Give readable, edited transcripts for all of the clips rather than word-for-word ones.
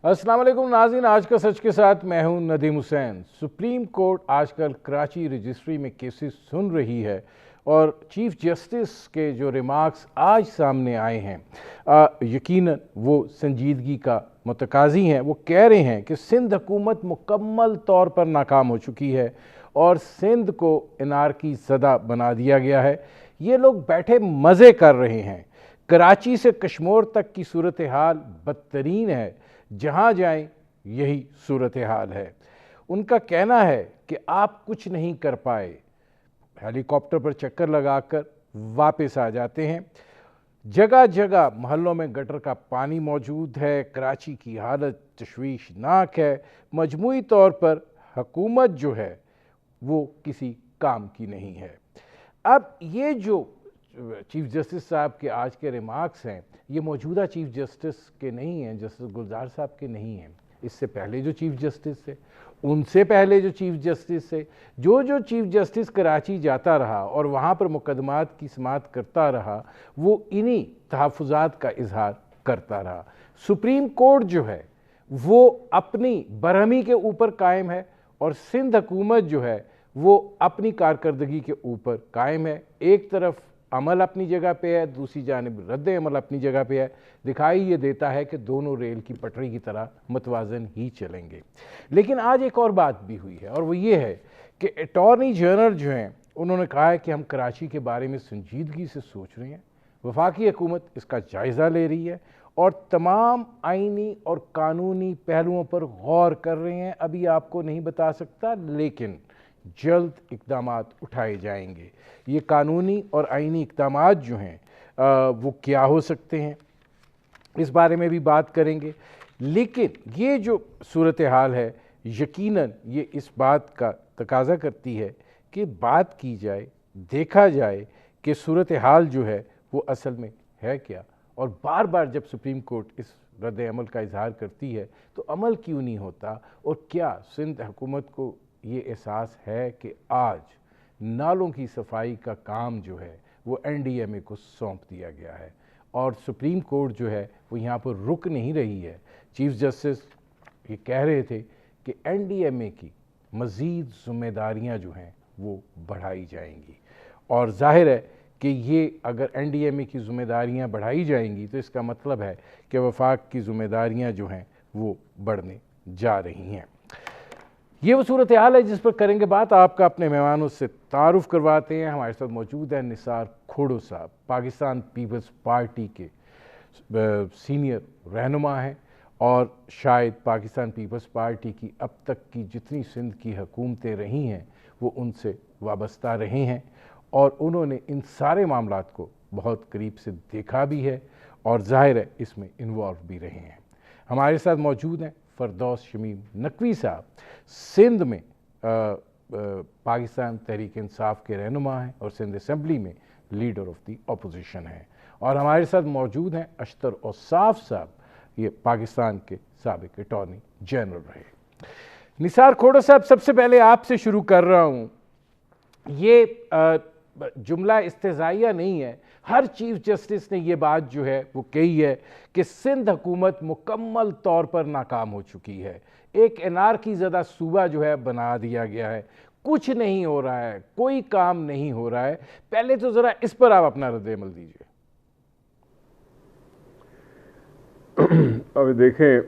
अस्सलाम वालेकुम नाज़रीन, आज का सच के साथ मैं हूं नदीम हुसैन। सुप्रीम कोर्ट आजकल कराची रजिस्ट्री में केसेस सुन रही है और चीफ जस्टिस के जो रिमार्क्स आज सामने आए हैं यकीनन वो संजीदगी का मुतकाज़ी हैं। वो कह रहे हैं कि सिंध हुकूमत मुकम्मल तौर पर नाकाम हो चुकी है और सिंध को इनारकी ज़दा बना दिया गया है। ये लोग बैठे मज़े कर रहे हैं। कराची से कश्मीर तक की सूरत हाल बदतरीन है, जहाँ जाएं यही सूरत हाल है। उनका कहना है कि आप कुछ नहीं कर पाए, हेलीकॉप्टर पर चक्कर लगाकर वापस आ जाते हैं। जगह जगह मोहल्लों में गटर का पानी मौजूद है। कराची की हालत तशवीशनाक है। मजमूई तौर पर हुकूमत जो है वो किसी काम की नहीं है। अब ये जो चीफ जस्टिस साहब के आज के रिमार्क्स हैं, ये मौजूदा चीफ जस्टिस के नहीं हैं, जस्टिस गुलजार साहब के नहीं हैं। इससे पहले जो चीफ जस्टिस थे, उनसे पहले जो चीफ जस्टिस थे, जो चीफ जस्टिस कराची जाता रहा और वहाँ पर मुकदमात की समाअत करता रहा, वो इन्हीं तहफ़्फ़ुज़ात का इजहार करता रहा। सुप्रीम कोर्ट जो है वो अपनी बरहमी के ऊपर कायम है और सिंध हुकूमत जो है वो अपनी कारकर्दगी के ऊपर कायम है। एक तरफ अमल अपनी जगह पे है, दूसरी जानिब रद्द अमल अपनी जगह पे है। दिखाई ये देता है कि दोनों रेल की पटरी की तरह मतवाजन ही चलेंगे। लेकिन आज एक और बात भी हुई है और वो ये है कि अटॉर्नी जनरल जो हैं उन्होंने कहा है कि हम कराची के बारे में संजीदगी से सोच रहे हैं। वफाकी हुकूमत इसका जायज़ा ले रही है और तमाम आइनी और कानूनी पहलुओं पर गौर कर रहे हैं। अभी आपको नहीं बता सकता, लेकिन जल्द इक़दामात उठाए जाएंगे। ये कानूनी और आइनी इक़दामात जो हैं वो क्या हो सकते हैं, इस बारे में भी बात करेंगे। लेकिन ये जो सूरत हाल है, यकीनन ये इस बात का तकाज़ा करती है कि बात की जाए, देखा जाए कि सूरत हाल जो है वो असल में है क्या। और बार बार जब सुप्रीम कोर्ट इस रद्द अमल का इजहार करती है तो अमल क्यों नहीं होता, और क्या सिंध हुकूमत को ये एहसास है कि आज नालों की सफाई का काम जो है वो एनडीएमए को सौंप दिया गया है और सुप्रीम कोर्ट जो है वो यहाँ पर रुक नहीं रही है। चीफ जस्टिस ये कह रहे थे कि एनडीएमए की मज़ीद ज़िम्मेदारियाँ जो हैं वो बढ़ाई जाएंगी, और जाहिर है कि ये अगर एनडीएमए की ज़िम्मेदारियाँ बढ़ाई जाएंगी तो इसका मतलब है कि वफाक की ज़िम्मेदारियाँ जो हैं वो बढ़ने जा रही हैं। ये वो सूरत हाल है जिस पर करेंगे बात। आपका अपने मेहमानों से तारुफ करवाते हैं। हमारे साथ मौजूद है निसार खोड़ो साहब, पाकिस्तान पीपल्स पार्टी के सीनियर रहनुमा हैं और शायद पाकिस्तान पीपल्स पार्टी की अब तक की जितनी सिंध की हुकूमतें रही हैं वो उनसे वाबस्ता रहे हैं और उन्होंने इन सारे मामलात को बहुत करीब से देखा भी है और ज़ाहिर है इसमें इन्वॉल्व भी रहे हैं। हमारे साथ मौजूद हैं फरदौस शमीम नकवी साहब, सिंध में पाकिस्तान तहरीक इंसाफ के रहनुमा हैं और सिंध असम्बली में लीडर ऑफ दी अपोजिशन हैं। और हमारे साथ मौजूद हैं अशतर औसाफ साहब, ये पाकिस्तान के साबिक अटॉर्नी जनरल रहे। निसार खोड़ो साहब, सबसे पहले आपसे शुरू कर रहा हूँ। ये जुमला इस्तेज़ाइया नहीं है, हर चीफ जस्टिस ने ये बात जो है वो कही है कि सिंध हुकूमत मुकम्मल तौर पर नाकाम हो चुकी है। एक एनार्की ज़दा सूबा जो है बना दिया गया है, कुछ नहीं हो रहा है, कोई काम नहीं हो रहा है। पहले तो ज़रा इस पर आप अपना रद्द-ए-अमल दीजिए। अभी देखें,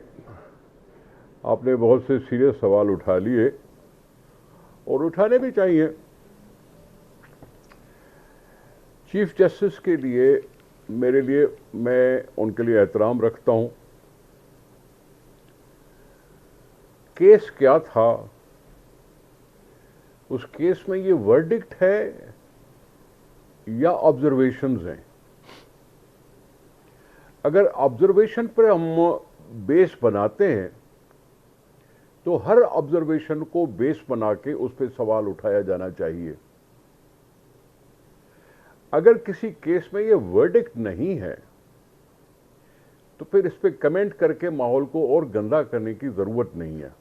आपने बहुत से सीरियस सवाल उठा लिए और उठाने भी चाहिए। चीफ जस्टिस के लिए, मेरे लिए, मैं उनके लिए एहतराम रखता हूं। केस क्या था, उस केस में ये वर्डिक्ट है या ऑब्जर्वेशंस हैं। अगर ऑब्जर्वेशन पर हम बेस बनाते हैं तो हर ऑब्जर्वेशन को बेस बना के उस पर सवाल उठाया जाना चाहिए। अगर किसी केस में ये वर्डिक्ट नहीं है तो फिर इस पर कमेंट करके माहौल को और गंदा करने की ज़रूरत नहीं है।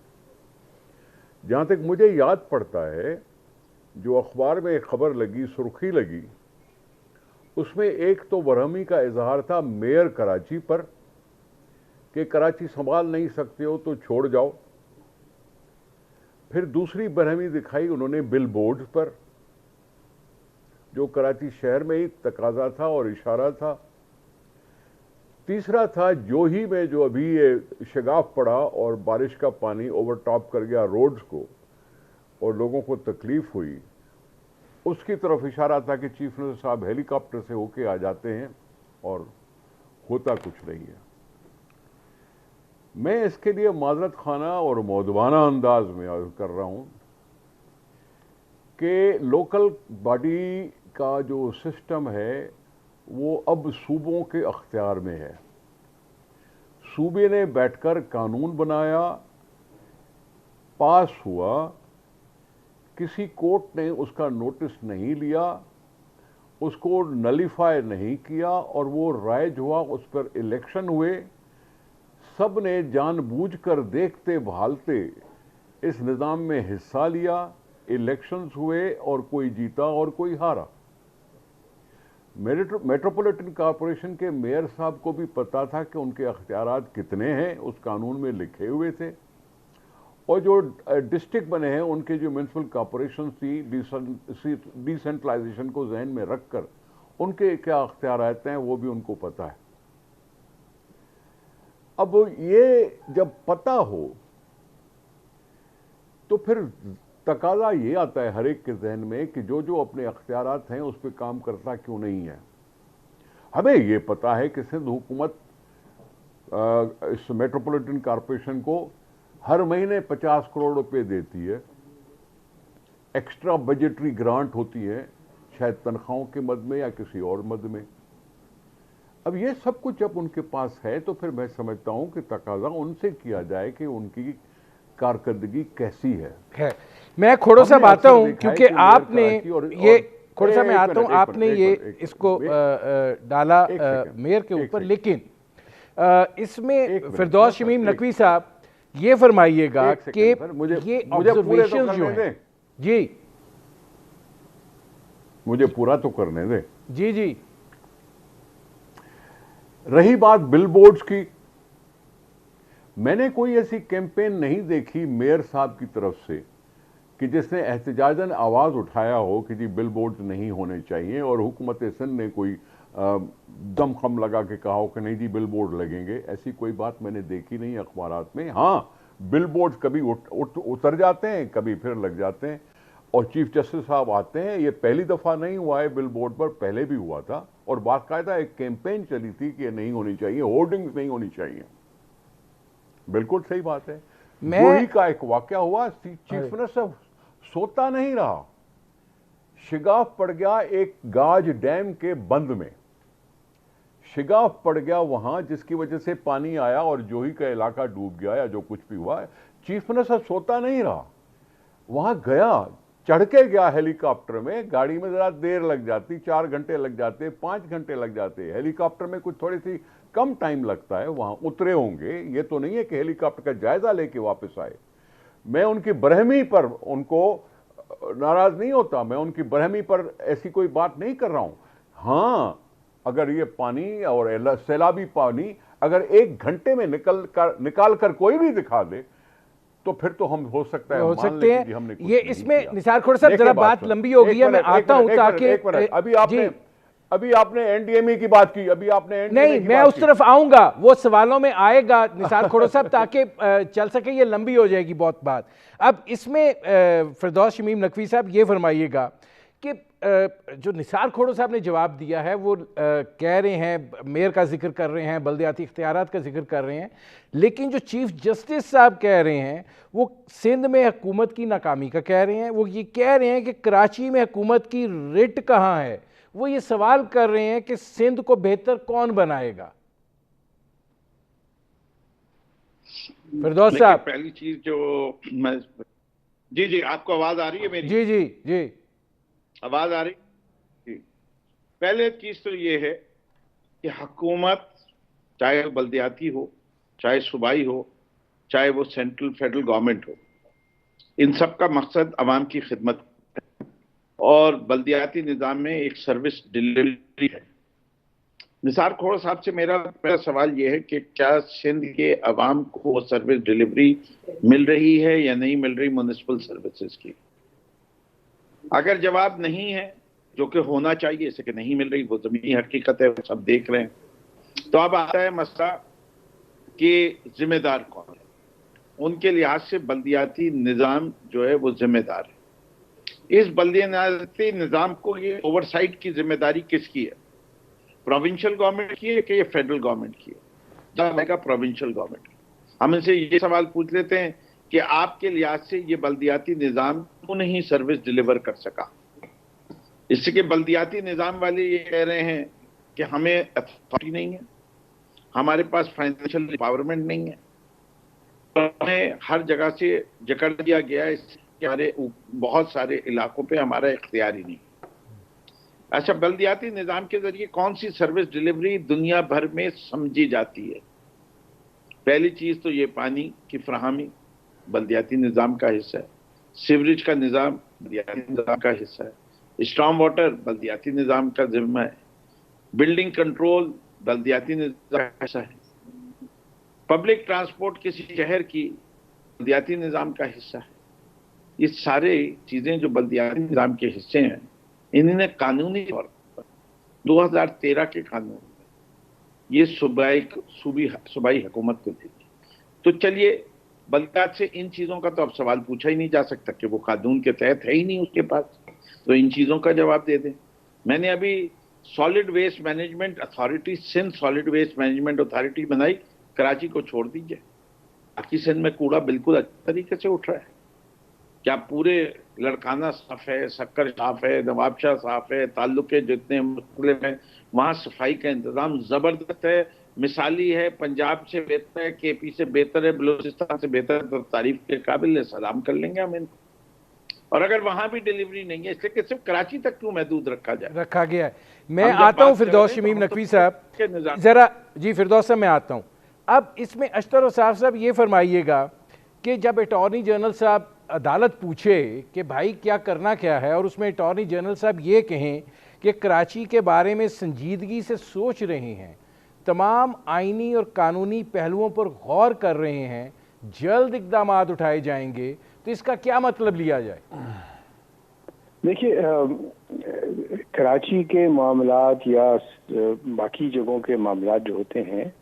जहां तक मुझे याद पड़ता है, जो अखबार में एक खबर लगी, सुर्खी लगी, उसमें एक तो बरहमी का इजहार था मेयर कराची पर कि कराची संभाल नहीं सकते हो तो छोड़ जाओ। फिर दूसरी बरहमी दिखाई उन्होंने बिल बोर्ड पर, जो कराची शहर में ही तकाजा था और इशारा था। तीसरा था जोही में जो अभी ये शगाफ पड़ा और बारिश का पानी ओवरटॉप कर गया रोड्स को और लोगों को तकलीफ हुई, उसकी तरफ इशारा था कि चीफ मिनिस्टर साहब हेलीकॉप्टर से होके आ जाते हैं और होता कुछ नहीं है। मैं इसके लिए माजरत खाना और मौदवाना अंदाज में अर्ज कर रहा हूं कि लोकल बॉडी का जो सिस्टम है वो अब सूबों के अख्तियार में है। सूबे ने बैठकर कानून बनाया, पास हुआ, किसी कोर्ट ने उसका नोटिस नहीं लिया, उसको नलीफाई नहीं किया और वो राइज हुआ, उस पर इलेक्शन हुए। सब ने जानबूझकर देखते भालते इस निज़ाम में हिस्सा लिया, इलेक्शंस हुए और कोई जीता और कोई हारा। मेट्रोपॉलिटन कॉरपोरेशन के मेयर साहब को भी पता था कि उनके अख्तियारात कितने हैं, उस कानून में लिखे हुए थे। और जो डिस्ट्रिक्ट बने हैं उनके जो म्यूनसिपल कॉरपोरेशन थी, डिसेंट्रलाइजेशन को जहन में रखकर उनके क्या अख्तियारात हैं वो भी उनको पता है। अब ये जब पता हो तो फिर तकाजा ये आता है हर एक के जहन में कि जो जो अपने अख्तियारात हैं उस पर काम करता क्यों नहीं है। हमें ये पता है कि सिंध हुकूमत इस मेट्रोपॉलिटन कॉरपोरेशन को हर महीने 50 करोड़ रुपए देती है, एक्स्ट्रा बजटरी ग्रांट होती है, शायद तनख्वाहों के मद में या किसी और मद में। अब ये सब कुछ जब उनके पास है तो फिर मैं समझता हूं कि तकाजा उनसे किया जाए कि उनकी कारकर्दगी कैसी है। मैं खोड़ो साहब आता हूं क्योंकि आपने ये खोड़ो साहब मैं आता हूं, आपने ये इसको डाला मेयर के ऊपर, लेकिन इसमें फिरदौस शमीम नकवी साहब ये फरमाइएगा कि ये ऑब्जर्वेशंस जो हैं, जी मुझे पूरा तो करने दे। जी जी। रही बात बिलबोर्ड्स की, मैंने कोई ऐसी कैंपेन नहीं देखी मेयर साहब की तरफ से कि जिसने एहतजाजन आवाज उठाया हो कि जी बिलबोर्ड्स नहीं होने चाहिए और हुकूमत सिंध ने कोई दमखम लगा के कहा हो कि नहीं जी बिलबोर्ड लगेंगे। ऐसी कोई बात मैंने देखी नहीं अखबारात में। हाँ, बिलबोर्ड्स कभी उतर जाते हैं, कभी फिर लग जाते हैं और चीफ जस्टिस साहब आते हैं। ये पहली दफा नहीं हुआ है बिलबोर्ड पर, पहले भी हुआ था और बाकायदा एक कैंपेन चली थी कि ये नहीं होनी चाहिए, होर्डिंग्स नहीं होनी चाहिए। बिल्कुल सही बात है। जोही का एक वाकया हुआ, चीफ मिनिस्टर सोता नहीं रहा, शिगाफ पड़ गया एक गाज डैम के बंद में, शिगाफ पड़ गया वहां जिसकी वजह से पानी आया और जोही का इलाका डूब गया या जो कुछ भी हुआ। चीफ मिनिस्टर सोता नहीं रहा, वहां गया, चढ़ के गया हेलीकॉप्टर में। गाड़ी में जरा देर लग जाती, 4 घंटे लग जाते, 5 घंटे लग जाते, हेलीकॉप्टर में कुछ थोड़ी सी कम टाइम लगता है। वहां उतरे होंगे, ये तो नहीं है कि हेलीकॉप्टर का जायजा लेके वापस आए। मैं उनकी बरहमी पर उनको नाराज नहीं होता, मैं उनकी बरहमी पर ऐसी कोई बात नहीं कर रहा हूं। हां, अगर ये पानी और सैलाबी पानी अगर 1 घंटे में निकाल कर कोई भी दिखा दे तो फिर तो हम हो सकता है हो मान सकते हैं। हमने ये इसमें निसार खोड़ साहब जरा बात लंबी हो गई है, मैं आता हूं ताकि अभी आपने एनडीएमए की बात की, अभी आपने नहीं, मैं उस तरफ आऊंगा, वो सवालों में आएगा निसार खोड़ो साहब, ताकि चल सके, ये लंबी हो जाएगी बहुत बात। अब इसमें फिरदौस शमीम नकवी साहब ये फरमाइएगा कि जो निसार खोड़ो साहब ने जवाब दिया है वो कह रहे हैं, मेयर का जिक्र कर रहे हैं, बल्दियाती इख्तियारात का जिक्र कर रहे हैं, लेकिन जो चीफ जस्टिस साहब कह रहे हैं वो सिंध में हुकूमत की नाकामी का कह रहे हैं। वो ये कह रहे हैं कि कराची में हुकूमत की रिट कहाँ है। वो ये सवाल कर रहे हैं कि सिंध को बेहतर कौन बनाएगा। फिरदौस साहब, पहली चीज जो मैं, जी जी आपको आवाज आ रही है मेरी? जी जी जी आवाज आ रही जी। पहले चीज तो ये है कि हुकूमत, चाहे वो बल्दियाती हो, चाहे सूबाई हो, चाहे वो सेंट्रल फेडरल गवर्नमेंट हो, इन सब का मकसद अवाम की खिदमत और बल्दियाती निज़ाम में एक सर्विस डिलीवरी है। निसार खोड़ साहब से मेरा पहला सवाल यह है कि क्या सिंध के अवाम को वो सर्विस डिलीवरी मिल रही है या नहीं मिल रही म्युनिसिपल सर्विसेज की? अगर जवाब नहीं है, जो कि होना चाहिए, इसे कि नहीं मिल रही, वो जमीनी हकीकत है, वो सब देख रहे हैं, तो अब आता है मसला कि जिम्मेदार कौन है। उनके लिहाज से बल्दियाती निज़ाम जो है वो जिम्मेदार है। इस बल्दियाती निज़ाम को ये ओवरसाइट की जिम्मेदारी किसकी है? प्रोविंशियल गवर्नमेंट की है कि ये फेडरल गवर्नमेंट की है? जब प्रोविंशियल गवर्नमेंट की। हम इनसे ये सवाल पूछ लेते हैं कि आपके लिहाज से ये बल्दियाती निज़ाम क्यों नहीं सर्विस डिलीवर कर सका? इससे कि बल्दियाती निज़ाम वाले ये कह रहे हैं कि हमें अथॉरिटी नहीं है, हमारे पास फाइनेंशियल एम्पावरमेंट नहीं है, हमें हर जगह से जकड़ दिया गया है, इसके हमारे बहुत सारे इलाकों पे हमारा इख्तियार ही नहीं। अच्छा, बल्दियाती निज़ाम के जरिए कौन सी सर्विस डिलीवरी दुनिया भर में समझी जाती है? पहली चीज तो ये पानी की फराहमी बल्दियाती निज़ाम का हिस्सा है, सीवरेज का निज़ाम बल्दियाती निज़ाम का हिस्सा है, स्टॉर्म वाटर बल्दियाती निज़ाम का जिम्मा है, बिल्डिंग कंट्रोल बल्दियाती निज़ाम का हिस्सा है, पब्लिक ट्रांसपोर्ट किसी शहर की बल्दियाती निज़ाम का हिस्सा है। ये सारे चीजें जो बल्दियाती निज़ाम के हिस्से हैं, इन्होंने कानूनी तौर पर 2013 के कानून में ये सूबाई हुकूमत को दी। तो चलिए, बल्दियात से इन चीजों का तो अब सवाल पूछा ही नहीं जा सकता कि वो कानून के तहत है ही नहीं उसके पास, तो इन चीजों का जवाब दे दें। मैंने अभी solid waste management authority, Sindh solid waste management authority बनाई, कराची को छोड़ दीजिए, बाकी सिंध में कूड़ा बिल्कुल अच्छे तरीके से उठ रहा है। क्या पूरे लड़काना साफ है, शक्कर साफ है, नवाबशाह साफ है, ताल्लुके जितने मुख्तलिफ हैं, वहाँ सफाई का इंतजाम जबरदस्त है, मिसाली है, पंजाब से बेहतर है, केपी से बेहतर है, बलूचिस्तान से बेहतर है, तो तारीफ के काबिल है, सलाम कर लेंगे हम इनको। और अगर वहां भी डिलीवरी नहीं है, इसलिए कि सिर्फ कराची तक क्यों महदूद रखा गया है। मैं आता हूँ फिरदौस शमीम नकवी साहब, जरा जी फिरदौस साहब मैं आता हूँ। अब इसमें अशतर और साहब ये फरमाइएगा कि जब अटॉर्नी जनरल साहब अदालत पूछे कि भाई क्या करना क्या है, और उसमें अटॉर्नी जनरल साहब ये कहें कि कराची के बारे में संजीदगी से सोच रहे हैं, तमाम आइनी और कानूनी पहलुओं पर गौर कर रहे हैं, जल्द इकदाम उठाए जाएंगे, तो इसका क्या मतलब लिया जाए? देखिए, कराची के मामलात या बाकी जगहों के मामलात जो होते हैं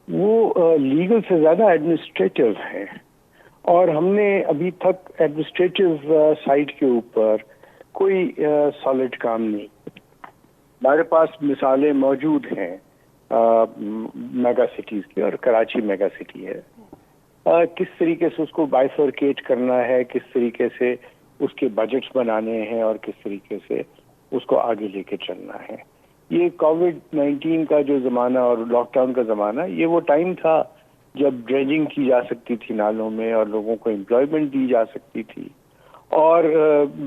वो लीगल से ज़्यादा एडमिनिस्ट्रेटिव हैं, और हमने अभी तक एडमिनिस्ट्रेटिव साइड के ऊपर कोई सॉलिड काम नहीं। हमारे पास मिसालें मौजूद हैं मेगा सिटीज़ की, और कराची मेगा सिटी है। किस तरीके से उसको बाइफरकेट करना है, किस तरीके से उसके बजट्स बनाने हैं, और किस तरीके से उसको आगे लेके चलना है। ये कोविड-19 का जो ज़माना और लॉकडाउन का ज़माना, ये वो टाइम था जब ड्रेजिंग की जा सकती थी नालों में, और लोगों को एम्प्लॉयमेंट दी जा सकती थी, और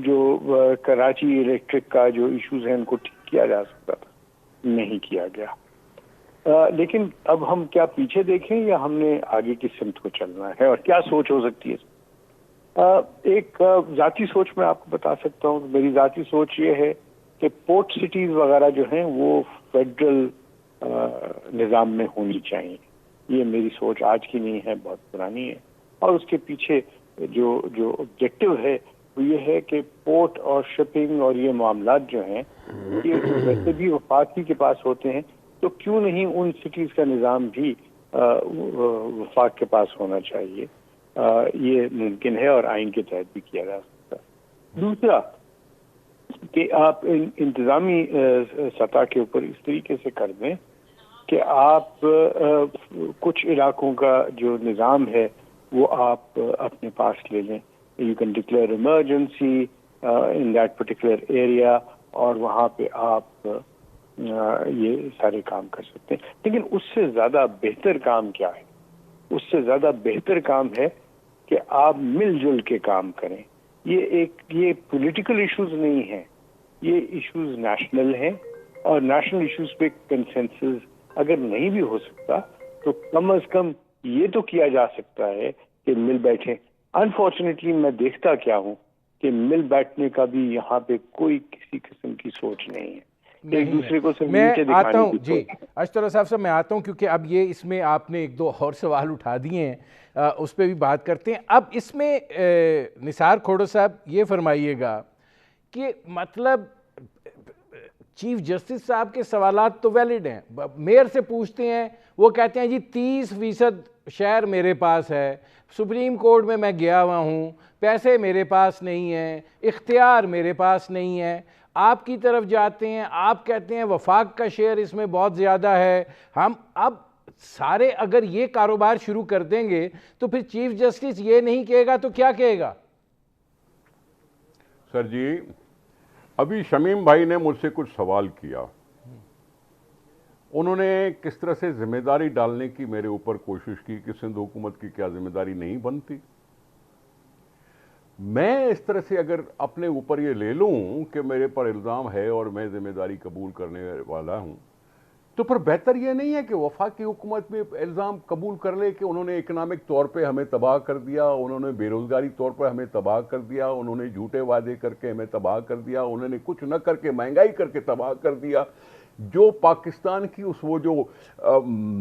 जो कराची इलेक्ट्रिक का जो इश्यूज हैं उनको ठीक किया जा सकता था, नहीं किया गया। लेकिन अब हम क्या पीछे देखें या हमने आगे की सिमत को चलना है, और क्या सोच हो सकती है? एक ज़ाती सोच मैं आपको बता सकता हूँ। मेरी ज़ाती सोच ये है कि पोर्ट सिटीज़ वगैरह जो हैं वो फेडरल निज़ाम में होनी चाहिए। ये मेरी सोच आज की नहीं है, बहुत पुरानी है, और उसके पीछे जो ऑब्जेक्टिव है वो ये है कि पोर्ट और शिपिंग और ये मामलात जो हैं ये वैसे भी वफाकी के पास होते हैं, तो क्यों नहीं उन सिटीज़ का निज़ाम भी वफाक के पास होना चाहिए। ये मुमकिन है और आइन के तहत भी किया जा सकता है। दूसरा कि आप इंतज़ामी सतह के ऊपर इस तरीके से कर दें कि आप कुछ इलाकों का जो निज़ाम है वो आप अपने पास ले लें। You can declare emergency in that particular area, और वहाँ पे आप ये सारे काम कर सकते हैं। लेकिन उससे ज़्यादा बेहतर काम क्या है? उससे ज़्यादा बेहतर काम है कि आप मिलजुल के काम करें। ये पॉलिटिकल इश्यूज नहीं हैं, ये इश्यूज नेशनल हैं, और नेशनल इश्यूज पे कंसेंसस अगर नहीं भी हो सकता तो कम से कम ये तो किया जा सकता है कि मिल बैठे। अनफॉर्चुनेटली मैं देखता क्या हूँ कि मिल बैठने का भी यहाँ पे कोई किसी किस्म की सोच नहीं है। एक दूसरे को सिर्फ मैं नीचे आता हूँ दिखाने की जी अशतौला साहब से मैं आता हूँ, क्योंकि अब ये इसमें आपने एक दो और सवाल उठा दिए हैं, उस पर भी बात करते हैं। अब इसमें निसार खोड़ो साहब ये फरमाइएगा कि मतलब चीफ जस्टिस साहब के सवालात तो वैलिड हैं, मेयर से पूछते हैं, वो कहते हैं जी 30% शेयर मेरे पास है, सुप्रीम कोर्ट में मैं गया हुआ हूँ, पैसे मेरे पास नहीं हैं, इख्तियार मेरे पास नहीं है। आपकी तरफ जाते हैं, आप कहते हैं वफाक का शेयर इसमें बहुत ज़्यादा है। हम अब सारे अगर ये कारोबार शुरू कर देंगे तो फिर चीफ जस्टिस ये नहीं कहेगा तो क्या कहेगा? सर जी, अभी शमीम भाई ने मुझसे कुछ सवाल किया, उन्होंने किस तरह से जिम्मेदारी डालने की मेरे ऊपर कोशिश की कि सिंध हुकूमत की क्या जिम्मेदारी नहीं बनती। मैं इस तरह से अगर अपने ऊपर ये ले लूं कि मेरे पर इल्ज़ाम है और मैं जिम्मेदारी कबूल करने वाला हूं, तो फिर बेहतर ये नहीं है कि वफाकी हुकूमत में इल्ज़ाम कबूल कर ले कि उन्होंने इकनॉमिक तौर पे हमें तबाह कर दिया, उन्होंने बेरोज़गारी तौर पर हमें तबाह कर दिया, उन्होंने झूठे वादे करके हमें तबाह कर दिया, उन्होंने कुछ न करके महंगाई करके तबाह कर दिया। जो पाकिस्तान की उस वो जो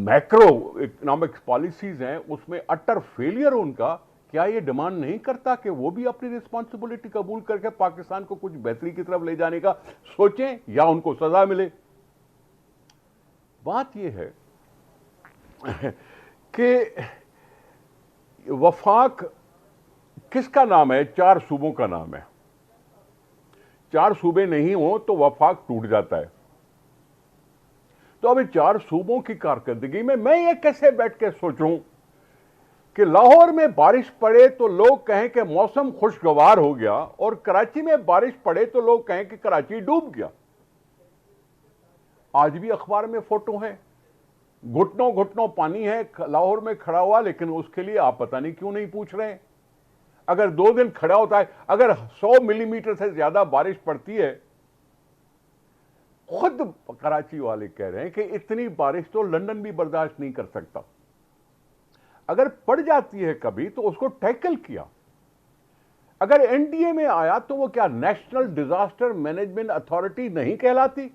मैक्रो इकनॉमिक पॉलिसीज़ हैं उसमें अटर फेलियर उनका, क्या ये डिमांड नहीं करता कि वो भी अपनी रिस्पॉन्सिबिलिटी कबूल करके पाकिस्तान को कुछ बेहतरी की तरफ ले जाने का सोचें या उनको सजा मिले? बात यह है कि वफाक किसका नाम है? 4 सूबों का नाम है। 4 सूबे नहीं हो तो वफाक टूट जाता है। तो अभी 4 सूबों की कारकर्दगी में मैं ये कैसे बैठ के सोचूं कि लाहौर में बारिश पड़े तो लोग कहें कि मौसम खुशगवार हो गया, और कराची में बारिश पड़े तो लोग कहें कि कराची डूब गया। आज भी अखबार में फोटो है, घुटनों घुटनों पानी है लाहौर में खड़ा हुआ, लेकिन उसके लिए आप पता नहीं क्यों नहीं पूछ रहे हैं। अगर 2 दिन खड़ा होता है, अगर 100 मिलीमीटर से ज्यादा बारिश पड़ती है, खुद कराची वाले कह रहे हैं कि इतनी बारिश तो लंदन भी बर्दाश्त नहीं कर सकता। अगर पड़ जाती है कभी तो उसको टैकल किया। अगर एनडीए में आया तो वो क्या नेशनल डिजास्टर मैनेजमेंट अथॉरिटी नहीं कहलाती?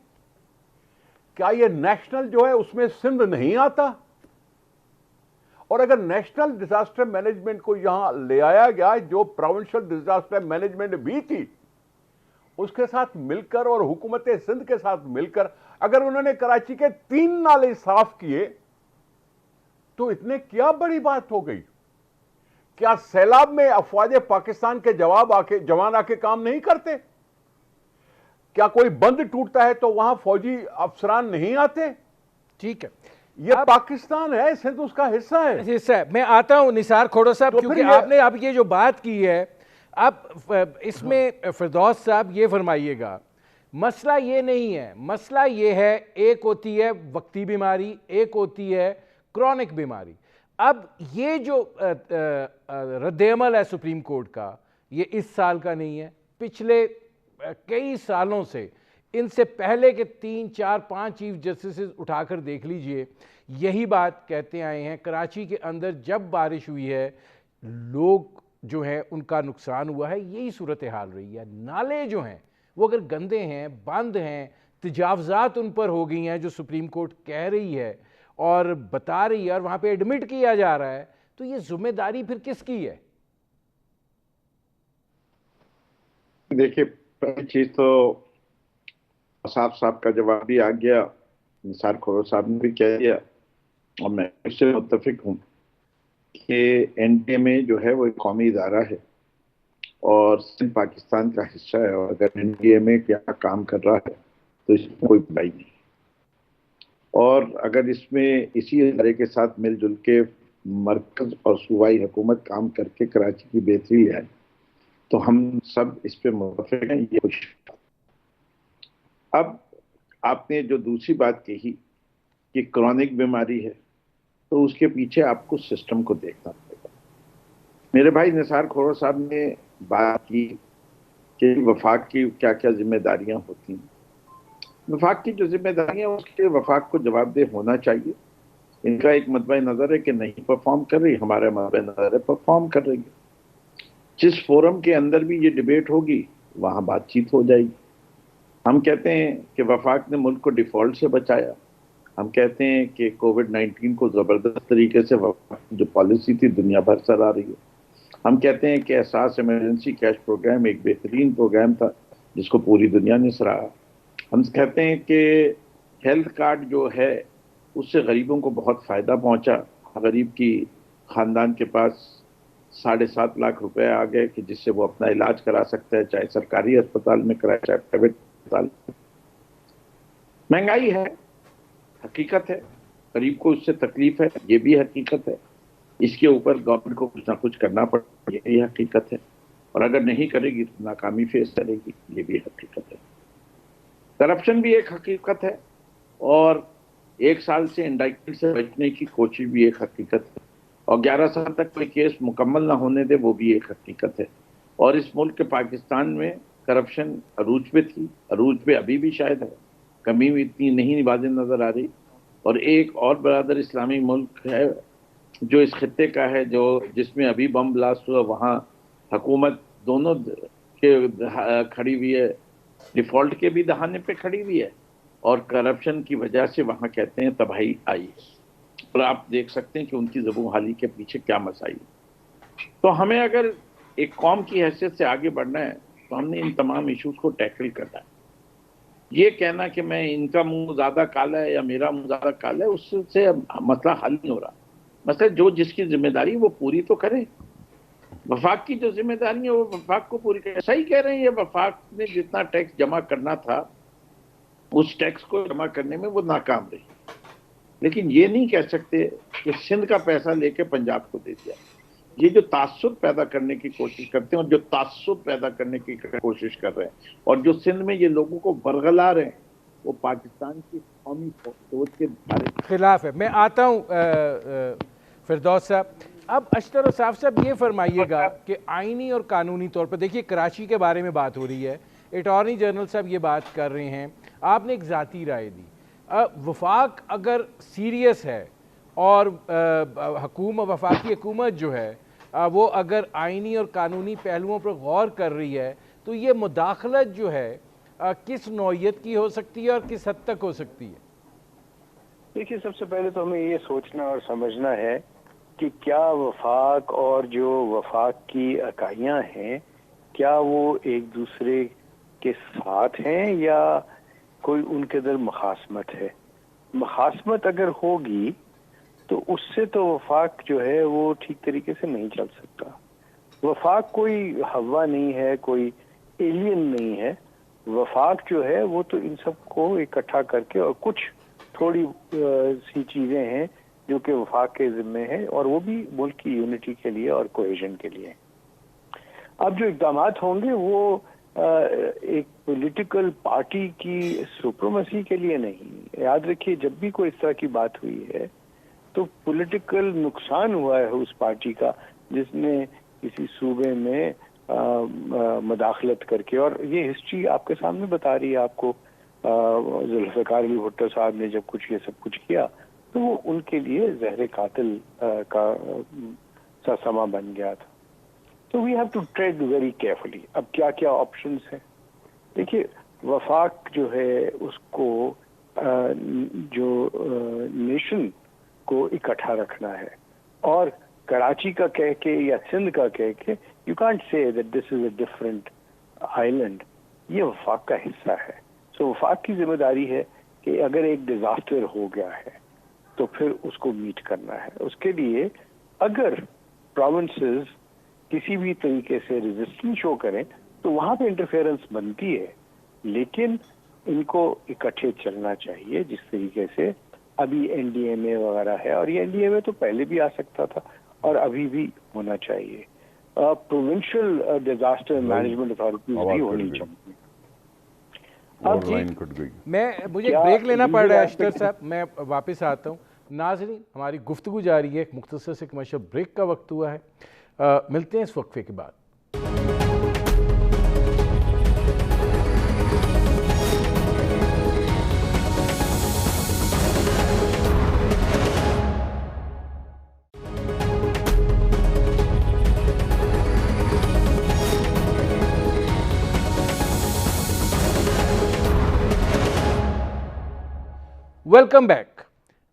क्या ये नेशनल जो है उसमें सिंध नहीं आता? और अगर नेशनल डिजास्टर मैनेजमेंट को यहां ले आया गया, जो प्रोविंशियल डिजास्टर मैनेजमेंट भी थी, उसके साथ मिलकर और हुकूमत सिंध के साथ मिलकर अगर उन्होंने कराची के 3 नाले साफ किए तो इतने क्या बड़ी बात हो गई? क्या सैलाब में अफवाज पाकिस्तान के जवान आके काम नहीं करते? क्या कोई बंद टूटता है तो वहां फौजी अफसरान नहीं आते? ठीक है, ये पाकिस्तान है, सिंध उसका हिस्सा है। मैं आता हूं निसार खोड़ो साहब, तो क्योंकि आपने अब ये जो बात की है, अब इसमें फिरदौस साहब ये फरमाइएगा, मसला ये नहीं है, मसला ये है, एक होती है वक्ती बीमारी, एक होती है क्रॉनिक बीमारी। अब ये जो रद्द-ए-अमल है सुप्रीम कोर्ट का, ये इस साल का नहीं है, पिछले कई सालों से, इनसे पहले के 3, 4, 5 चीफ जस्टिस उठाकर देख लीजिए, यही बात कहते आए हैं। कराची के अंदर जब बारिश हुई है, लोग जो हैं उनका नुकसान हुआ है, यही सूरत हाल रही है। नाले जो हैं वो अगर गंदे हैं, बंद हैं, तजावज़ात उन पर हो गई हैं, जो सुप्रीम कोर्ट कह रही है और बता रही है और वहाँ पे एडमिट किया जा रहा है, तो ये जिम्मेदारी फिर किसकी है? देखिए, पहली चीज तो साहब का जवाब भी आ गया, निसार खोड़ो साहब ने भी कह दिया, और मैं इससे मुत्तफिक हूँ कि एनडीए में जो है वो एक कौमी इदारा है और सिंध पाकिस्तान का हिस्सा है, और अगर एनडीए में क्या काम कर रहा है तो इसमें कोई बुराई नहीं। और अगर इसमें इसी इदारे के साथ मिलजुल के मरकज और सूबाई हुकूमत काम करके कराची की बेहतरी ले आए तो हम सब इस पे मुतफिक हैं, ये खुश। अब आपने जो दूसरी बात कही कि क्रॉनिक बीमारी है, तो उसके पीछे आपको सिस्टम को देखना पड़ेगा। मेरे भाई निसार खोड़ो साहब ने बात की कि वफाक की क्या क्या जिम्मेदारियां होती हैं। वफाक की जो जिम्मेदारियां, उसके लिए वफाक को जवाबदेह होना चाहिए। इनका एक मद्दा नज़र है कि नहीं परफॉर्म कर रही, हमारा मद्दा नज़र है परफॉर्म कर रही है। जिस फोरम के अंदर भी ये डिबेट होगी वहां बातचीत हो जाएगी। हम कहते हैं कि वफाक ने मुल्क को डिफॉल्ट से बचाया। हम कहते हैं कि कोविड-19 को ज़बरदस्त तरीके से वफाक की जो पॉलिसी थी दुनिया भर सराह रही है। हम कहते हैं कि एहसास इमरजेंसी कैश प्रोग्राम एक बेहतरीन प्रोग्राम था जिसको पूरी दुनिया ने सराहा। हम कहते हैं कि हेल्थ कार्ड जो है उससे गरीबों को बहुत फ़ायदा पहुंचा। गरीब की ख़ानदान के पास 7.5 लाख रुपए आ गए कि जिससे वो अपना इलाज करा सकता है, चाहे सरकारी अस्पताल में कराए चाहे प्राइवेट अस्पताल। महंगाई है, हकीकत है, गरीब को उससे तकलीफ है, ये भी हकीकत है। इसके ऊपर गवर्नमेंट को कुछ ना कुछ करना पड़ेगा, ये भी हकीकत है। और अगर नहीं करेगी तो नाकामी फेस करेगी, ये भी हकीकत है। करप्शन भी एक हकीकत है और 1 साल से इंडाइटमेंट से बचने की कोशिश भी एक हकीकत है। और 11 साल तक कोई केस मुकम्मल ना होने दे, वो भी एक हकीकत है। और इस मुल्क के पाकिस्तान में करप्शन अरूज पे थी, अरूज पे अभी भी शायद है, कमी भी इतनी नहीं वाज़ेह नज़र आ रही। और एक और बरादर इस्लामी मुल्क है जो इस खत्ते का है, जो जिसमें अभी बम ब्लास्ट हुआ, वहाँ हुकूमत दोनों के खड़ी हुई है, डिफ़ॉल्ट के भी दहाने पे खड़ी हुई है और करप्शन की वजह से वहाँ कहते हैं तबाही आई। और आप देख सकते हैं कि उनकी ज़बून हाली के पीछे क्या मसाइल। तो हमें अगर एक कौम की हैसियत से आगे बढ़ना है तो हमने इन तमाम इशूज़ को टैकल करना है। ये कहना कि मैं इनका मुंह ज़्यादा काला है या मेरा मुंह ज़्यादा काला है, उससे मसला हल नहीं हो रहा। मतलब जो जिसकी जिम्मेदारी वो पूरी तो करे। वफाक की जो जिम्मेदारी है वो वफाक को पूरी करे। सही कह रहे हैं, ये वफाक ने जितना टैक्स जमा करना था उस टैक्स को जमा करने में वो नाकाम रही। लेकिन ये नहीं कह सकते कि सिंध का पैसा लेके पंजाब को दे दिया। ये जो तासुब पैदा करने की कोशिश करते हैं और जो तासुब पैदा करने की कोशिश कर रहे हैं और जो सिंध में ये लोगों को बरगला रहे हैं, वो पाकिस्तान की कौमी सोच के खिलाफ है। मैं आता हूँ फिरदौस साहब। अब अशतर औसाफ साहब ये फरमाइएगा कि आइनी और कानूनी तौर पर, देखिए कराची के बारे में बात हो रही है, अटॉर्नी जनरल साहब ये बात कर रहे हैं, आपने एक ज़ाती राय दी। वफाक अगर सीरियस है और वफाकी हुकूमत जो है वो अगर आइनी और कानूनी पहलुओं पर गौर कर रही है तो ये मुदाखलत जो है किस नौइयत की हो सकती है और किस हद तक हो सकती है? देखिए, सबसे पहले तो हमें ये सोचना और समझना है कि क्या वफाक और जो वफाक की इकाइयाँ हैं क्या वो एक दूसरे के साथ हैं या कोई उनके अंदर मुखासमत है। मुखासमत अगर होगी तो उससे तो वफाक जो है वो ठीक तरीके से नहीं चल सकता। वफाक कोई हवा नहीं है, कोई एलियन नहीं है। वफाक जो है वो तो इन सब को इकट्ठा करके, और कुछ थोड़ी सी चीज़ें हैं जो कि वफाक के ज़िम्मे है और वो भी मुल्क की यूनिटी के लिए और कोहेजन के लिए। अब जो इक़दाम होंगे वो एक पॉलिटिकल पार्टी की सुप्रीमेसी के लिए नहीं। याद रखिए, जब भी कोई इस तरह की बात हुई है तो पॉलिटिकल नुकसान हुआ है उस पार्टी का जिसने किसी सूबे में मदाखलत करके, और ये हिस्ट्री आपके सामने बता रही है आपको। जुल्फ़िकार अली भुट्टो साहब ने जब कुछ ये सब कुछ किया तो वो उनके लिए ज़हर कातिल का समा बन गया था। तो we have to trade very carefully. अब क्या क्या ऑप्शंस हैं? देखिए, वफाक जो है उसको जो नेशन को इकट्ठा रखना है, और कराची का कह के या सिंध का कह के you can't say that this is a different island. ये वफाक का हिस्सा है। सो वफाक की जिम्मेदारी है कि अगर एक डिजास्टर हो गया है तो फिर उसको मीट करना है। उसके लिए अगर प्रोविंसेस किसी भी तरीके से रेजिस्टेंस शो करें तो वहां पे इंटरफेरेंस बनती है, लेकिन इनको इकट्ठे चलना चाहिए जिस तरीके से अभी एनडीएमए वगैरह है, और ये एनडीएमए तो पहले भी आ सकता था और अभी भी होना चाहिए। प्रोविंशियल डिजास्टर मैनेजमेंट अथॉरिटीज भी होनी चाहिए। अब मुझे ब्रेक लेना पड़ रहा है अशतर साहब, मैं वापस आता हूँ। नाज़रीन, हमारी गुफ्तगू जारी है, एक मुख्तसर से कमर्शियल ब्रेक का वक्त हुआ है। मिलते हैं इस वक्फे के बाद। Welcome back.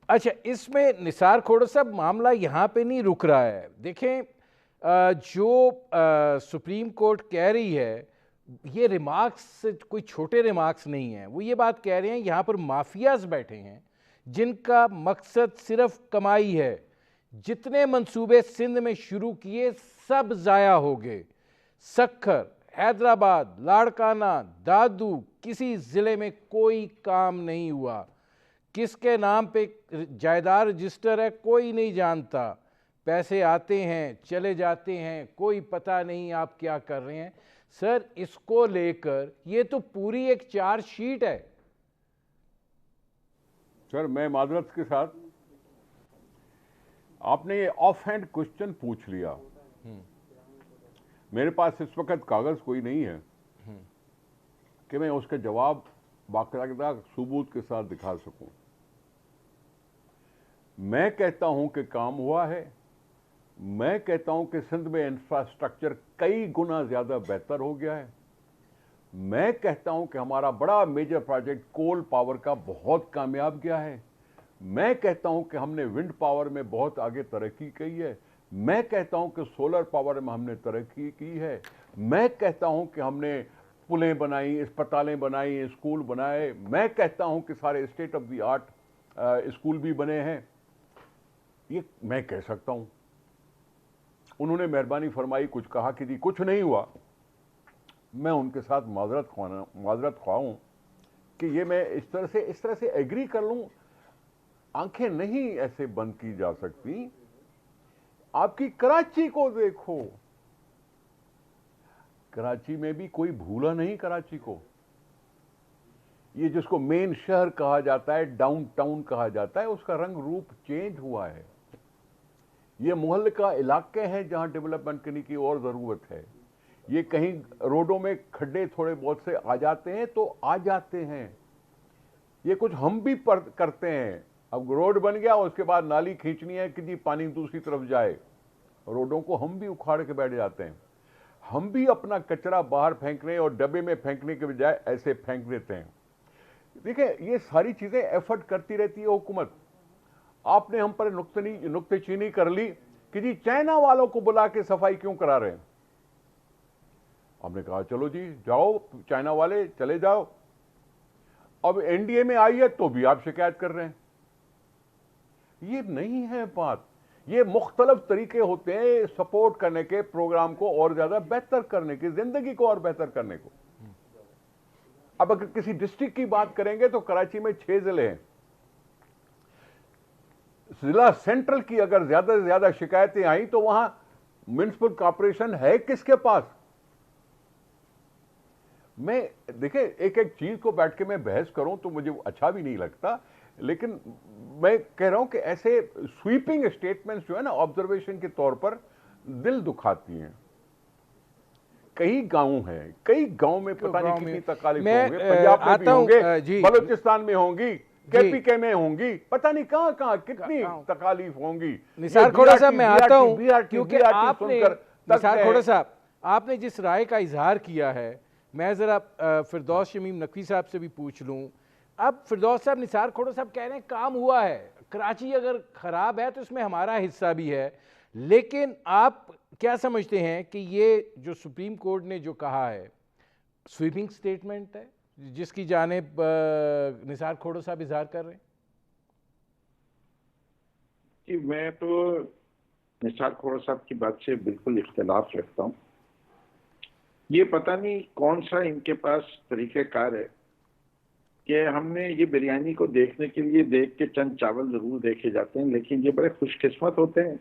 अच्छा, इसमें निसार खोड़र साहब मामला यहाँ पे नहीं रुक रहा है। देखें, जो सुप्रीम कोर्ट कह रही है, ये रिमार्क्स कोई छोटे रिमार्क्स नहीं हैं। वो ये बात कह रहे हैं यहाँ पर माफियाज बैठे हैं जिनका मकसद सिर्फ कमाई है। जितने मंसूबे सिंध में शुरू किए सब ज़ाया हो गए। सक्खर, हैदराबाद, लाड़काना, दादू, किसी ज़िले में कोई काम नहीं हुआ। किसके नाम पे जायदाद रजिस्टर है कोई नहीं जानता। पैसे आते हैं चले जाते हैं, कोई पता नहीं आप क्या कर रहे हैं। सर, इसको लेकर ये तो पूरी एक चार्जशीट है। सर, मैं माजरत के साथ, आपने ये ऑफ हैंड क्वेश्चन पूछ लिया। मेरे पास इस वक्त कागज कोई नहीं है कि मैं उसका जवाब बाकायदा सबूत के साथ दिखा सकूं। मैं कहता हूं कि काम हुआ है। मैं कहता हूं कि सिंध में इंफ्रास्ट्रक्चर कई गुना ज्यादा बेहतर हो गया है। मैं कहता हूं कि हमारा बड़ा मेजर प्रोजेक्ट कोल पावर का बहुत कामयाब गया है। मैं कहता हूं कि हमने विंड पावर में बहुत आगे तरक्की की है। मैं कहता हूं कि सोलर पावर में हमने तरक्की की है। मैं कहता हूं कि हमने पुलें बनाई, अस्पतालें बनाई, स्कूल बनाए। मैं कहता हूं कि सारे state of the art school भी बने हैं। ये मैं कह सकता हूं। उन्होंने मेहरबानी फरमाई, कुछ कहा कि जी कुछ नहीं हुआ। मैं उनके साथ माजरत ख्वाह हूं कि ये मैं इस तरह से एग्री कर लूं। आंखें नहीं ऐसे बंद की जा सकती। आपकी कराची को देखो, कराची में भी कोई भूला नहीं कराची को। ये जिसको मेन शहर कहा जाता है, डाउनटाउन कहा जाता है, उसका रंग रूप चेंज हुआ है। ये मुहल्ला इलाके हैं जहां डेवलपमेंट करने की और जरूरत है। ये कहीं रोडों में खड्डे थोड़े बहुत से आ जाते हैं तो आ जाते हैं। ये कुछ हम भी करते हैं। अब रोड बन गया, उसके बाद नाली खींचनी है कि जी पानी दूसरी तरफ जाए। रोडों को हम भी उखाड़ के बैठ जाते हैं। हम भी अपना कचरा बाहर फेंकने और डब्बे में फेंकने के बजाय ऐसे फेंक देते हैं। देखिए, ये सारी चीजें एफर्ट करती रहती है हुकूमत। आपने हम पर नुक्तेचीनी कर ली कि जी चाइना वालों को बुला के सफाई क्यों करा रहे हैं। हमने कहा चलो जी जाओ, चाइना वाले चले जाओ। अब एनडीए में आई है तो भी आप शिकायत कर रहे हैं। ये नहीं है बात। ये मुख्तलिफ तरीके होते हैं सपोर्ट करने के, प्रोग्राम को और ज्यादा बेहतर करने की, जिंदगी को और बेहतर करने को। अब अगर किसी डिस्ट्रिक्ट की बात करेंगे तो कराची में 6 जिले हैं। जिला सेंट्रल की अगर ज्यादा से ज्यादा शिकायतें आई तो वहां म्युनिसिपल कॉर्पोरेशन है किसके पास। मैं देखिए, एक एक चीज को बैठ के मैं बहस करूं तो मुझे अच्छा भी नहीं लगता, लेकिन मैं कह रहा हूं कि ऐसे स्वीपिंग स्टेटमेंट्स जो है ना, ऑब्जर्वेशन के तौर पर दिल दुखाती हैं। कई गांव हैं, कई गांव में पता नहीं कितनी तकलीफ होंगी, पंजाब में भी होंगे, बलूचिस्तान में होंगी, केपीके में होंगी, पता नहीं कहां कहां कितनी तकलीफ होंगी। निसार खोड़र साहब, मैं आता हूं क्योंकि आपने, निसार खोड़र साहब, आपने जिस राय का इजहार किया है, मैं जरा फिरदौस शमीम नकवी साहब से भी पूछ लूं। अब फिरदौस साहब, निसार खोड़र साहब कह रहे हैं काम हुआ है, कराची अगर खराब है तो इसमें हमारा हिस्सा भी है, लेकिन आप क्या समझते हैं कि ये जो सुप्रीम कोर्ट ने जो कहा है स्वीपिंग स्टेटमेंट है जिसकी जानिब निसार खोड़र साहब इजहार कर रहे हैं? कि मैं तो निसार खोड़र साहब की बात से बिल्कुल इख्तिलाफ रखता हूँ। ये पता नहीं कौन सा इनके पास तरीक़ेकार है कि हमने ये बिरयानी को देखने के लिए देख के चंद चावल जरूर देखे जाते हैं, लेकिन ये बड़े खुशकिस्मत होते हैं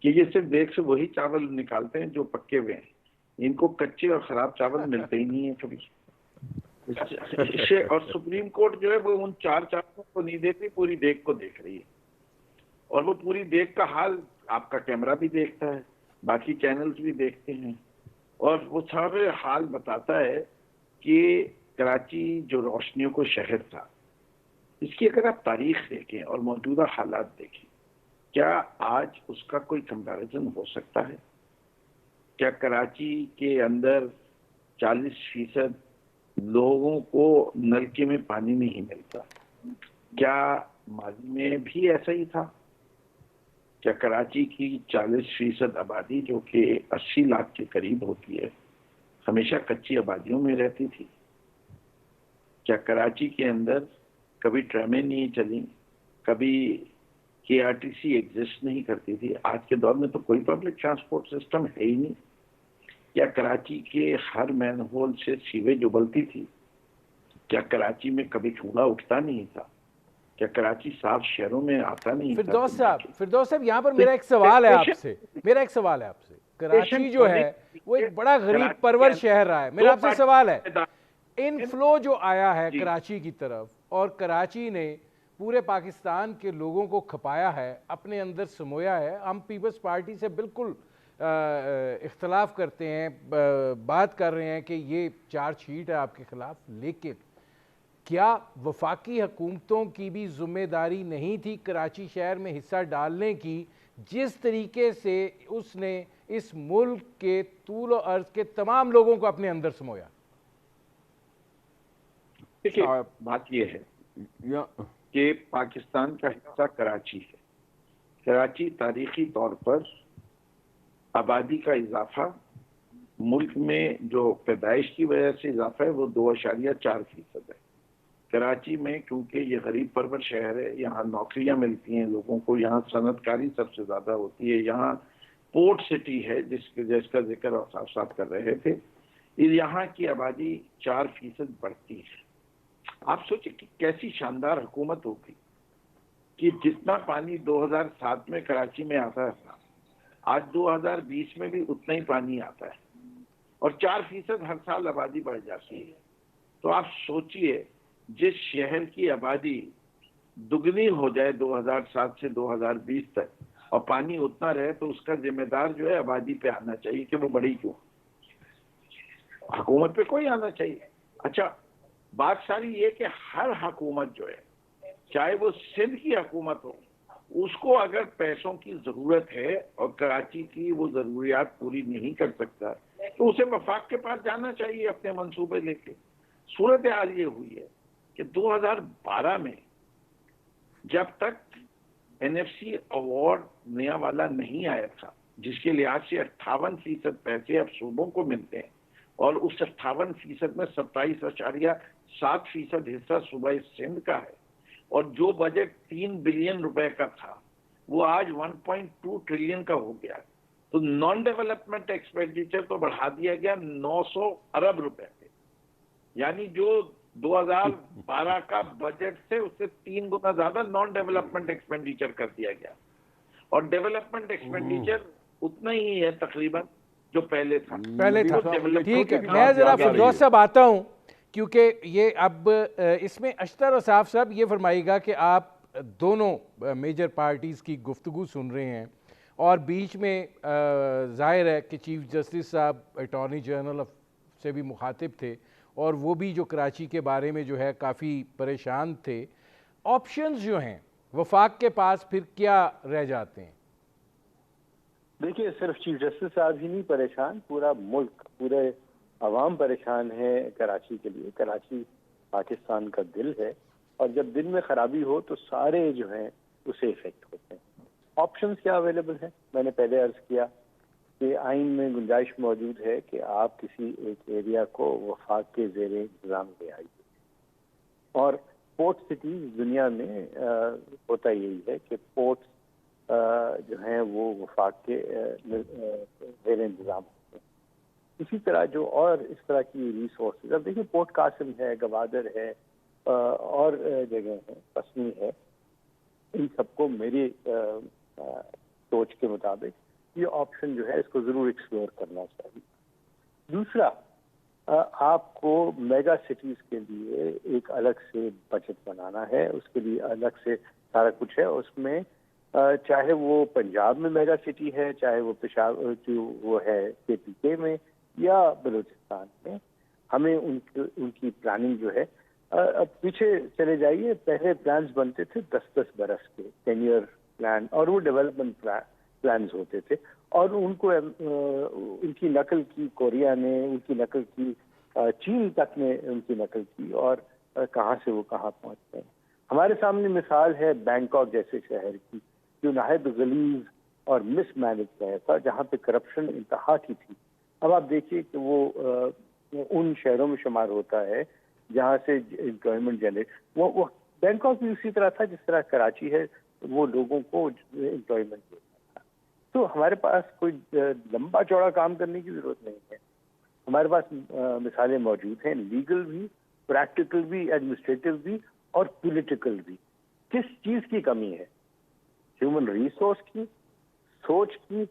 कि ये सिर्फ देख से वही चावल निकालते हैं जो पक्के हुए हैं। इनको कच्चे और खराब चावल मिलते ही नहीं है कभी। और सुप्रीम कोर्ट जो है वो उन 4 चावलों को नहीं देखती, पूरी देख को देख रही है। और वो पूरी देख का हाल आपका कैमरा भी देखता है, बाकी चैनल्स भी देखते हैं, और वो सारे हाल बताता है कि कराची जो रोशनियों को शहर था, इसकी अगर आप तारीख देखें और मौजूदा हालात देखें, क्या आज उसका कोई कंपैरिजन हो सकता है? क्या कराची के अंदर 40% लोगों को नलके में पानी नहीं मिलता? क्या माजी में भी ऐसा ही था? क्या कराची की 40% आबादी, जो कि 80 लाख के करीब होती है, हमेशा कच्ची आबादियों में रहती थी? क्या कराची के अंदर कभी ट्रेनें नहीं चली, कभी KRTC एग्जिस्ट नहीं करती थी? आज के दौर में तो कोई पब्लिक ट्रांसपोर्ट सिस्टम है ही नहीं। क्या कराची के हर मैनहोल से सीवेज उबलती थी? क्या कराची में कभी कूड़ा उठता नहीं था? क्या कराची साफ शहरों में आता नहीं था? फिरदौस साहब यहाँ पर मेरा एक सवाल है आपसे। कराची जो है वो एक बड़ा गरीब परवर शहर रहा है। मेरा आपसे सवाल है, इनफ्लो जो आया है कराची की तरफ, और कराची ने पूरे पाकिस्तान के लोगों को खपाया है, अपने अंदर समोया है। हम पीपल्स पार्टी से बिल्कुल इख्तलाफ करते हैं, बात कर रहे हैं कि ये चार्जशीट है आपके खिलाफ, लेकिन क्या वफाकी हुकूमतों की भी जिम्मेदारी नहीं थी कराची शहर में हिस्सा डालने की, जिस तरीके से उसने इस मुल्क के तूल और अर्ज के तमाम लोगों को अपने अंदर समोया? देखिए, बात यह है कि पाकिस्तान का हिस्सा कराची है। कराची तारीखी तौर पर आबादी का इजाफा, मुल्क में जो पैदाइश की वजह से इजाफा है, वो 2.4% है। कराची में क्योंकि ये गरीब परवर शहर है, यहाँ नौकरियां मिलती हैं लोगों को, यहाँ सनतकारी सबसे ज्यादा होती है, यहाँ पोर्ट सिटी है जिसका जिक्र आप साथ कर रहे थे, यहाँ की आबादी 4% बढ़ती है। आप सोचिए कि कैसी शानदार हुकूमत होगी कि जितना पानी 2007 में कराची में आता था, आज 2020 में भी उतना ही पानी आता है, और 4% हर साल आबादी बढ़ जाती है। तो आप सोचिए, जिस शहर की आबादी दुगनी हो जाए 2007 से 2020 तक और पानी उतना रहे, तो उसका जिम्मेदार जो है आबादी पे आना चाहिए कि वो बढ़ी क्यों, हुकूमत पे कोई आना चाहिए। अच्छा, बात सारी ये कि हर हुकूमत जो है, चाहे वो सिंध की हुकूमत हो, उसको अगर पैसों की जरूरत है और कराची की वो जरूरियात पूरी नहीं कर सकता, तो उसे वफाक के पास जाना चाहिए अपने मंसूबे लेके। सूरत हाल ये हुई है कि 2012 में जब तक NFC अवार्ड नया वाला नहीं आया था, जिसके लिहाज से 58% पैसे अब सूबों को मिलते हैं, और उस 58% में 27.7% हिस्सा सूबा सिंध का है, और जो बजट 3 बिलियन रुपए का था वो आज 1.2 ट्रिलियन का हो गया। तो नॉन डेवलपमेंट एक्सपेंडिचर तो बढ़ा दिया गया 900 अरब रुपए पे, यानी जो 2012 का बजट से उससे 3 गुना ज्यादा नॉन डेवलपमेंट एक्सपेंडिचर कर दिया गया, और डेवलपमेंट एक्सपेंडिचर उतना ही है तकरीबन जो पहले था। ठीक है, मैं जरा फिरदौस साहब आता हूं, क्योंकि ये अब इसमें अशतर और साफ साहब ये फरमाइएगा कि आप दोनों मेजर पार्टीज़ की गुफ्तगू सुन रहे हैं, और बीच में जाहिर है कि चीफ जस्टिस साहब अटॉर्नी जनरल से भी मुखातिब थे, और वो भी जो कराची के बारे में जो है काफ़ी परेशान थे। ऑप्शंस जो हैं वफाक के पास फिर क्या रह जाते हैं? देखिए, सिर्फ चीफ जस्टिस साहब ही नहीं परेशान, पूरा मुल्क, पूरे अवाम परेशान है कराची के लिए। कराची पाकिस्तान का दिल है, और जब दिल में खराबी हो तो सारे जो हैं उसे इफेक्ट होते हैं। ऑप्शंस क्या अवेलेबल है? मैंने पहले अर्ज किया कि आइन में गुंजाइश मौजूद है कि आप किसी एक एरिया को वफाक के ज़ेरे इंतजाम ले आइए, और पोर्ट सिटीज दुनिया में होता यही है कि पोर्ट जो हैं वो वफाक के ज़ेरे इंतजाम होते हैं। इसी तरह जो और इस तरह की रिसोर्सेज, अब देखिए पोर्ट कासिम है, गवादर है, और जगह है, पसनी है, इन सबको मेरी सोच के मुताबिक ये ऑप्शन जो है इसको जरूर एक्सप्लोर करना चाहिए। दूसरा, आपको मेगा सिटीज के लिए एक अलग से बजट बनाना है, उसके लिए अलग से सारा कुछ है। उसमें चाहे वो पंजाब में मेगा सिटी है, चाहे वो पेशावर जो वो है KPK में या बलूचिस्तान में, हमें उनकी प्लानिंग जो है, अब पीछे चले जाइए, पहले प्लान्स बनते थे 10-10 बरस के, 10 ईयर प्लान, और वो डेवलपमेंट प्लान्स होते थे, और उनको उनकी नकल की कोरिया ने, उनकी नकल की चीन तक ने उनकी नकल की, और कहाँ से वो कहाँ पहुँच गए। हमारे सामने मिसाल है बैंकॉक जैसे शहर की, जो नहायत गलीज और मिसमैनेज शहर था, जहाँ पे करप्शन इंतहा की थी। अब आप देखिए कि वो उन शहरों में शुमार होता है जहाँ से एम्प्लॉयमेंट जनरेट, वो बैंकॉक भी उसी तरह था जिस तरह कराची है, वो लोगों को एम्प्लॉयमेंट देता था। तो हमारे पास कोई लंबा चौड़ा काम करने की जरूरत नहीं है। हमारे पास मिसालें मौजूद हैं, लीगल भी, प्रैक्टिकल भी, एडमिनिस्ट्रेटिव भी और पॉलिटिकल भी। किस चीज की कमी है? ह्यूमन रिसोर्स की, सोच की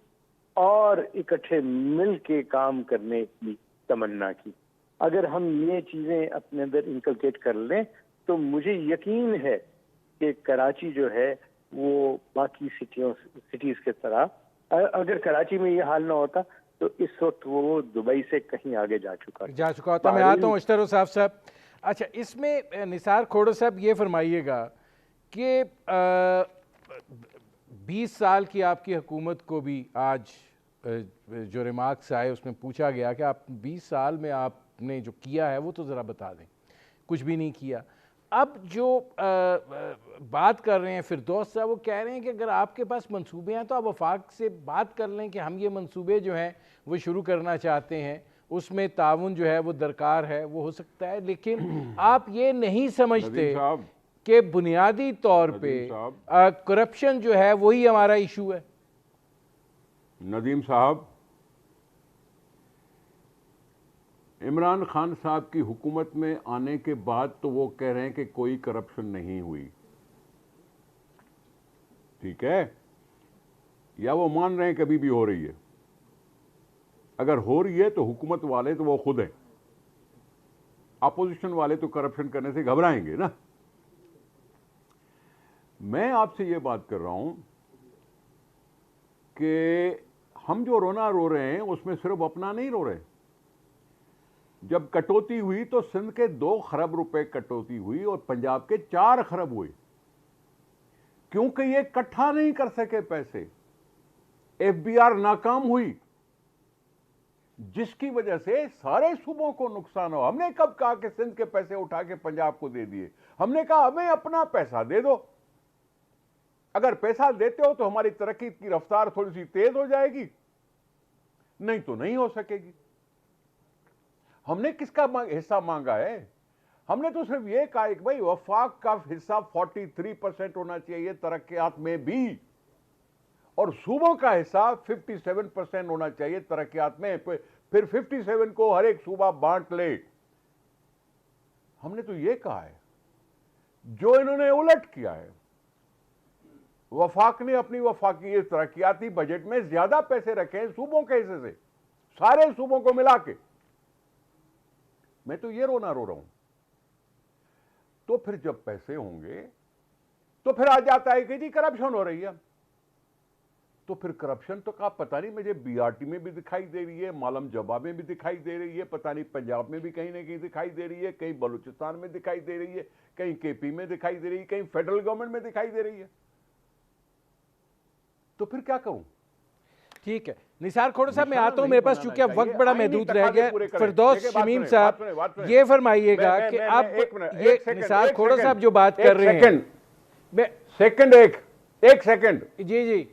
और इकट्ठे मिल के काम करने की तमन्ना की। अगर हम ये चीजें अपने अंदर इनकलकेट कर लें तो मुझे यकीन है कि कराची जो है वो बाकी सिटीज के तरह, अगर कराची में ये हाल ना होता तो इस वक्त वो दुबई से कहीं आगे जा चुका होता। मैं आता हूँ अशतर साहब। अच्छा, इसमें निसार खोड़र साहब ये फरमाइएगा कि 20 साल की आपकी हुकूमत को भी आज जो रिमार्क्स आए उसमें पूछा गया कि आप 20 साल में आपने जो किया है वो तो ज़रा बता दें। कुछ भी नहीं किया। अब जो बात कर रहे हैं फिरदौस साहब, वो कह रहे हैं कि अगर आपके पास मंसूबे हैं तो आप वफाक से बात कर लें कि हम ये मंसूबे जो हैं वो शुरू करना चाहते हैं, उसमें ताउन जो है वो दरकार है, वो हो सकता है। लेकिन आप ये नहीं समझते कि बुनियादी तौर पे करप्शन जो है वही हमारा इशू है? नदीम साहब, इमरान खान साहब की हुकूमत में आने के बाद तो वो कह रहे हैं कि कोई करप्शन नहीं हुई, ठीक है, या वो मान रहे हैं कभी भी हो रही है। अगर हो रही है तो हुकूमत वाले तो वो खुद हैं, अपोजिशन वाले तो करप्शन करने से घबराएंगे ना। मैं आपसे ये बात कर रहा हूं कि हम जो रोना रो रहे हैं उसमें सिर्फ अपना नहीं रो रहे। जब कटौती हुई तो सिंध के 2 खरब रुपए कटौती हुई और पंजाब के 4 खरब हुए, क्योंकि ये इकट्ठा नहीं कर सके पैसे। एफबीआर नाकाम हुई, जिसकी वजह से सारे सूबों को नुकसान हो। हमने कब कहा कि सिंध के पैसे उठा के पंजाब को दे दिए? हमने कहा हमें अपना पैसा दे दो। अगर पैसा देते हो तो हमारी तरक्की की रफ्तार थोड़ी सी तेज हो जाएगी, नहीं तो नहीं हो सकेगी। हमने किसका हिस्सा मांगा है? हमने तो सिर्फ ये कहा कि भाई वफाक का हिस्सा 43% होना चाहिए तरक्कियात में भी, और सूबों का हिस्सा 57% होना चाहिए तरक्कियात में। फिर 57 को हर एक सूबा बांट ले। हमने तो ये कहा है। जो इन्होंने उलट किया है, वफाक ने अपनी वफाकी तरक्कियाती बजट में ज्यादा पैसे रखे सूबों के हिस्से से, सारे सूबों को मिला के। मैं तो ये रोना रो रहा हूं। तो फिर जब पैसे होंगे तो फिर आ जाता है कि जी करप्शन हो रही है। तो फिर करप्शन तो का पता नहीं, मुझे बीआरटी में भी दिखाई दे रही है, मालम जबा में भी दिखाई दे रही है, पता नहीं पंजाब में भी कहीं ना कहीं दिखाई दे रही है, कहीं बलूचिस्तान में दिखाई दे रही है, कहीं केपी में दिखाई दे रही है, कहीं फेडरल गवर्नमेंट में दिखाई दे रही है। तो फिर क्या करूं? ठीक है निसार खोड़र साहब, मैं आता हूं, मेरे पास चूंकि अब वक्त बड़ा महदूद रह गया। फिरदौस शमीम साहब ये फरमाइएगा कि अब ये निसार खोड़र साहब जो बात कर रहे हैं, एक सेकंड जी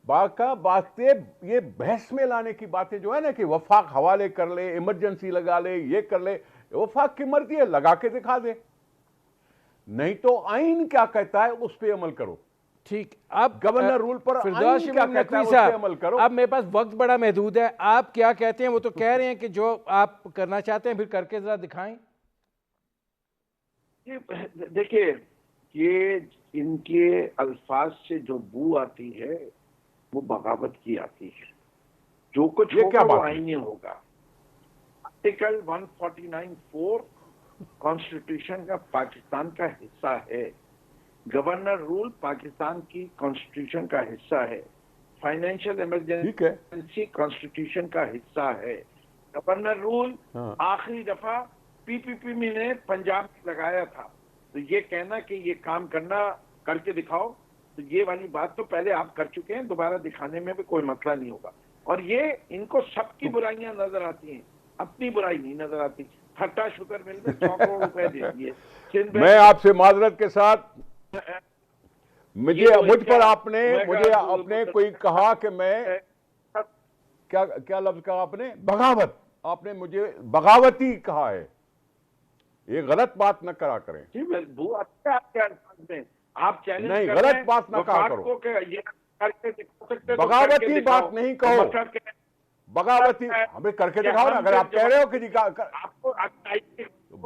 बाका बातें, ये बहस में लाने की बातें जो है ना कि वफाक हवाले कर ले, इमरजेंसी लगा ले, ये कर ले, वफाक की मर्जी है, लगा के दिखा दे। नहीं तो आइन क्या कहता है उस पर अमल करो। ठीक, अब गवर्नर रूल पर फिरदौस शमीम नकवी साहब, अब मेरे पास वक्त बड़ा महदूद है, आप क्या कहते हैं? वो तो कह रहे हैं कि जो आप करना चाहते हैं फिर करके जरा दिखाएं। देखिए, ये इनके अल्फाज से जो बू आती है वो बगावत की आती है। जो कुछ होगा वो आईनी होगा। आर्टिकल 149(4) कॉन्स्टिट्यूशन का पाकिस्तान का हिस्सा है। गवर्नर रूल पाकिस्तान की कॉन्स्टिट्यूशन का हिस्सा है। फाइनेंशियल इमरजेंसी कॉन्स्टिट्यूशन का हिस्सा है। गवर्नर रूल आखिरी दफा पीपीपी में ने पंजाब में लगाया था। तो ये कहना कि ये काम करना करके दिखाओ, तो ये वाली बात तो पहले आप कर चुके हैं, दोबारा दिखाने में भी कोई मसला नहीं होगा। और ये इनको सबकी बुराइयां नजर आती हैं, अपनी बुराई नहीं नजर आती। खट्टा शुगर मिल में 100 करोड़ रुपए दे दिए। सिंध में मैं आपसे माजरत के साथ, मुझ पर आपने कोई कहा कि मैं क्या लफ्ज कहा आपने, बगावत, आपने मुझे बगावती कहा है। ये गलत बात न करा करें। जी वो अच्छा आपके अल्फाज में आप चैलेंज नहीं, कर गलत रहे हैं, बात ना कहा वफाक करो। को ये करके दिखा सकते तो बगावती करके दिखाओ। बात नहीं कहो। तो मशहर के बगावती हमें करके दिखाओ ना। अगर आप कह रहे हो कि आपको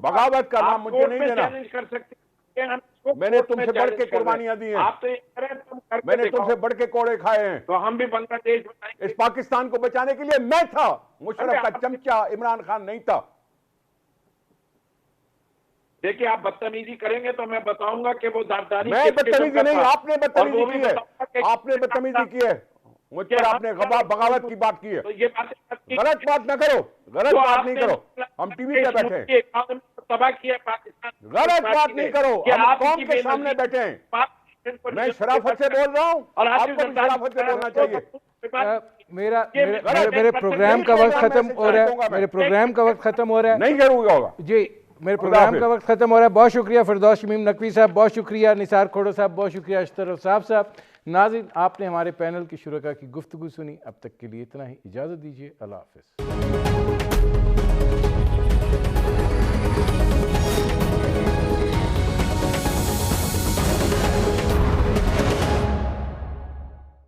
बगावत का नाम मुझे नहीं देना। चैलेंज कर सकते हैं, मैंने तुमसे बढ़ के कुर्बानियां दी हैं। आप तो ये कह रहे हैं तुम करके मैंने दिखाओ। तुमसे बढ़ के कोड़े खाए हैं। तो हम भी बांग्लादेश बनाएंगे। इस पाकिस्तान को बचाने के लिए मैं था, मुशर्रफ का चमचा इमरान खान नहीं था। देखिए आप बदतमीजी करेंगे तो मैं बताऊंगा कि वो दारदारी मैं बदतमीजी नहीं, आपने बदतमीजी की है। आपने बदतमीजी की है, मुझ पर आपने बगावत की बात की है। तो ये बातें गलत बात ना करो, गलत बात नहीं करो। हम टीवी पे बैठे हैं, तबाह किया पाकिस्तान। गलत बात नहीं करो। हम कौम के सामने बैठे हैं। मैं शराफत से बोल रहा हूं और आपको भी शराफत से बोलना चाहिए। मेरे प्रोग्राम का वक्त खत्म हो रहा है। मेरे प्रोग्राम का वक्त खत्म हो रहा है। नहीं जरूर होगा जी, मेरे प्रोग्राम का वक्त खत्म हो रहा है। बहुत शुक्रिया फिरदौस शमीम नकवी साहब, बहुत शुक्रिया निसार खोड़ो साहब, बहुत शुक्रिया अशतर साहब। नाज़रीन, आपने हमारे पैनल की शुरका की गुफ्तगू सुनी। अब तक के लिए इतना ही, इजाज़त दीजिए। अल्लाह हाफ़िज़।